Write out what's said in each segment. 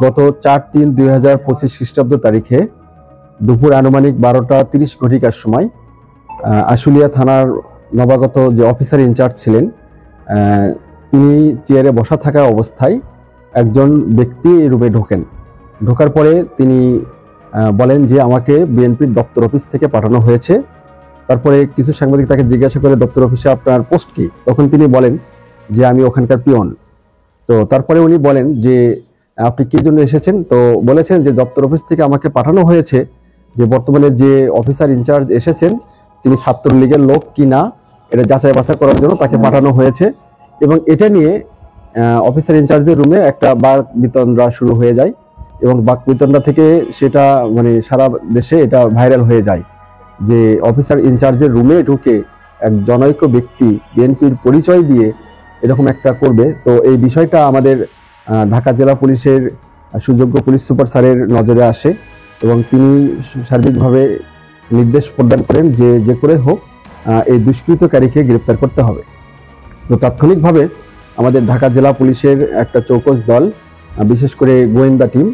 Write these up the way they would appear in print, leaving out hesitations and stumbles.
গত 4-3-2025 খ্রিস্টাব্দ তারিখে দুপুর আনুমানিক 12টা 30 ঘটিকার সময় আশুলিয়া থানার নবাগত যে অফিসার ইনচার্জ ছিলেন তিনি চেয়ারে বসা থাকা অবস্থায় একজন ব্যক্তি এই রুমে ঢোকার পরে তিনি বলেন যে আমাকে বিএনপির দপ্তর অফিস থেকে পাঠানো হয়েছে। তারপরে কিছু সাংবাদিক তাকে জিজ্ঞাসা করে দপ্তর অফিসে আপনার পোস্ট কি, তখন তিনি বলেন যে আমি ওখানকার পিয়ন। তো তারপরে উনি বলেন যে আপনি কি জন্য এসেছেন, তো বলেছেন যে দপ্তর অফিস থেকে আমাকে পাঠানো হয়েছে যে বর্তমানে যে অফিসার ইনচার্জ এসেছেন তিনি ছাত্রলীগের লোক কিনা এটা যাচাই বাছাই করার জন্য তাকে পাঠানো হয়েছে। এবং এটা নিয়ে অফিসার ইনচার্জের রুমে একটা বাক বিতণ্ডা শুরু হয়ে যায় এবং বাক বিতণ্ডা থেকে সেটা সারা দেশে এটা ভাইরাল হয়ে যায় যে অফিসার ইনচার্জের রুমে ঢুকে এক জনৈক ব্যক্তি বিএনপির পরিচয় দিয়ে এরকম একটা করবে। তো এই বিষয়টা আমাদের ঢাকা জেলা পুলিশের সুযোগ্য পুলিশ সুপার স্যারের নজরে আসে এবং তিনি সার্বিকভাবে নির্দেশ প্রদান করেন যে যে করে হোক এই দুষ্কৃতকারীকে গ্রেপ্তার করতে হবে। তো তাৎক্ষণিকভাবে আমাদের ঢাকা জেলা পুলিশের একটা চৌকস দল, বিশেষ করে গোয়েন্দা টিম,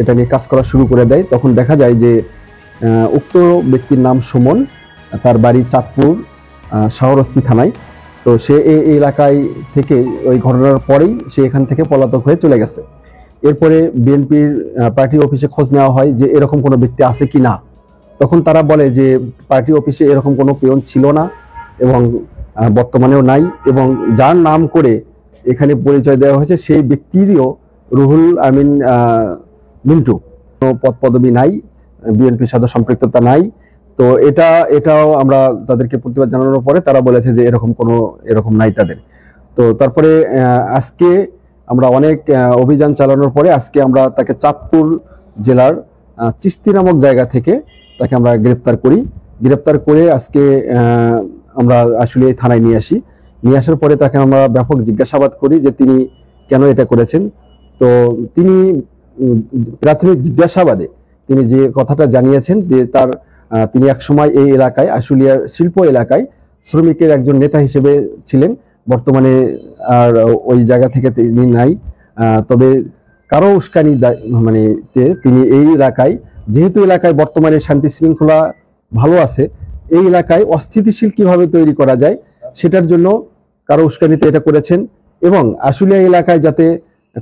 এটা নিয়ে কাজ করা শুরু করে দেয়। তখন দেখা যায় যে উক্ত ব্যক্তির নাম সুমন, তার বাড়ি চাঁদপুর শাহরস্তি থানায়। তো সে এই এলাকায় থেকে ওই ঘটনার পরেই সে এখান থেকে পলাতক হয়ে চলে গেছে। এরপরে বিএনপির পার্টি অফিসে খোঁজ নেওয়া হয় যে এরকম কোনো ব্যক্তি আছে কি না। তখন তারা বলে যে পার্টি অফিসে এরকম কোনো পিয়ন ছিল না এবং বর্তমানেও নাই, এবং যার নাম করে এখানে পরিচয় দেওয়া হয়েছে সেই ব্যক্তিরও রুহুল আমিন মিন্টু, কোনো পদ পদবি নাই, বিএনপির সাথে সম্পৃক্ততা নাই। তো এটাও আমরা তাদেরকে প্রতিবাদ জানানোর পরে তারা বলেছে যে এরকম নাই তাদের। তো তারপরে আজকে আমরা অনেক অভিযান চালানোর পরে আজকে আমরা তাকে চাঁদপুর জেলার চিস্তি নামক জায়গা থেকে তাকে আমরা গ্রেপ্তার করে আজকে আমরা আসলে থানায় নিয়ে আসার পরে তাকে আমরা ব্যাপক জিজ্ঞাসাবাদ করি যে তিনি কেন এটা করেছেন। তো তিনি প্রাথমিক জিজ্ঞাসাবাদে তিনি যে কথাটা জানিয়েছেন যে তিনি একসময় এই এলাকায় আশুলিয়ার শিল্প এলাকায় শ্রমিকের একজন নেতা হিসেবে ছিলেন, বর্তমানে আর ওই জায়গা থেকে তিনি নাই। তবে কারো উস্কানি তিনি এই এলাকায়, যেহেতু এলাকায় বর্তমানে শান্তি শৃঙ্খলা ভালো আছে, এই এলাকায় অস্থিতিশীল কিভাবে তৈরি করা যায় সেটার জন্য কারো উস্কানিতে এটা করেছেন। এবং আশুলিয়া এলাকায় যাতে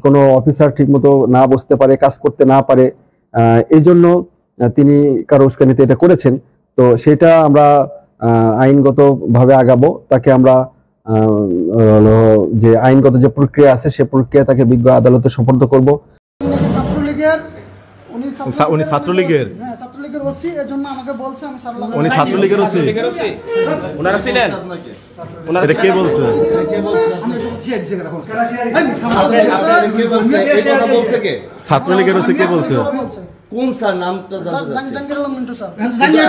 কোনো অফিসার ঠিকমতো না বসতে পারে, কাজ করতে না পারে, এই জন্য তিনি কারো উস্কানিতে এটা করেছেন। তো সেটা আমরা আইনগতভাবে আগাবো, তাকে আমরা যে আইনগত যে প্রক্রিয়া আছে সে প্রক্রিয়া তাকে বিজ্ঞ আদালতে সোপর্দ করব। উনি ছাত্রলীগের ওসি, এর জন্য আমাকে বলছে আমি উনি ছাত্রলীগের ওসি। ওনারা ছিলেন? এটা কে বলছে? ছাত্রলীগের ওসি কে বলছে? কোন স্যার নামটা জানতে চাচ্ছি? জাহাঙ্গীর আলম মিন্টু স্যার।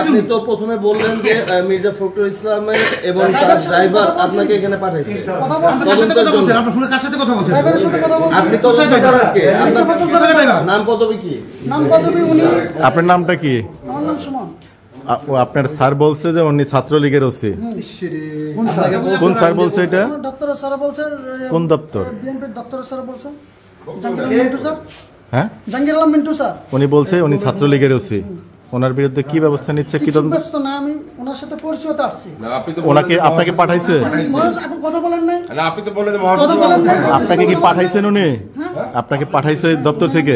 আপনি তো প্রথমে বললেন যে মির্জা ফখরুল ইসলামের এবং তার ড্রাইভার আপনাকে এখানে পাঠাইছে। আপনি তদন্ত করার কে? নাম পদবি কি? নাম পদবি উনি। আপনার নামটা কি? আমার নাম সুমন। আপনার স্যার বলছে যে উনি ছাত্রলীগের ওসি। কোন স্যার বলছে এটা? দপ্তর স্যার বলছে। কোন দপ্তর? বিএনপির দপ্তর স্যার বলছে। জাহাঙ্গীর আলম মিন্টু স্যার। হ্যাঁ, জাহাঙ্গীর আলম মিন্টু স্যার। উনি বলছে উনি ছাত্রলীগের ওসি। ওনার বিরুদ্ধে কি ব্যবস্থা নিচ্ছে? কি ব্যস্ত না, আমি ওনার সাথে পরিচয়তে আসছি। আপনাকে পাঠাইছে? আপনি কথা বলেন নাই? না, আপনি তো বললেন কথা বলেন নাই। আপনাকে কি পাঠাইছেন উনি? আপনাকে পাঠাইছে দপ্তর থেকে?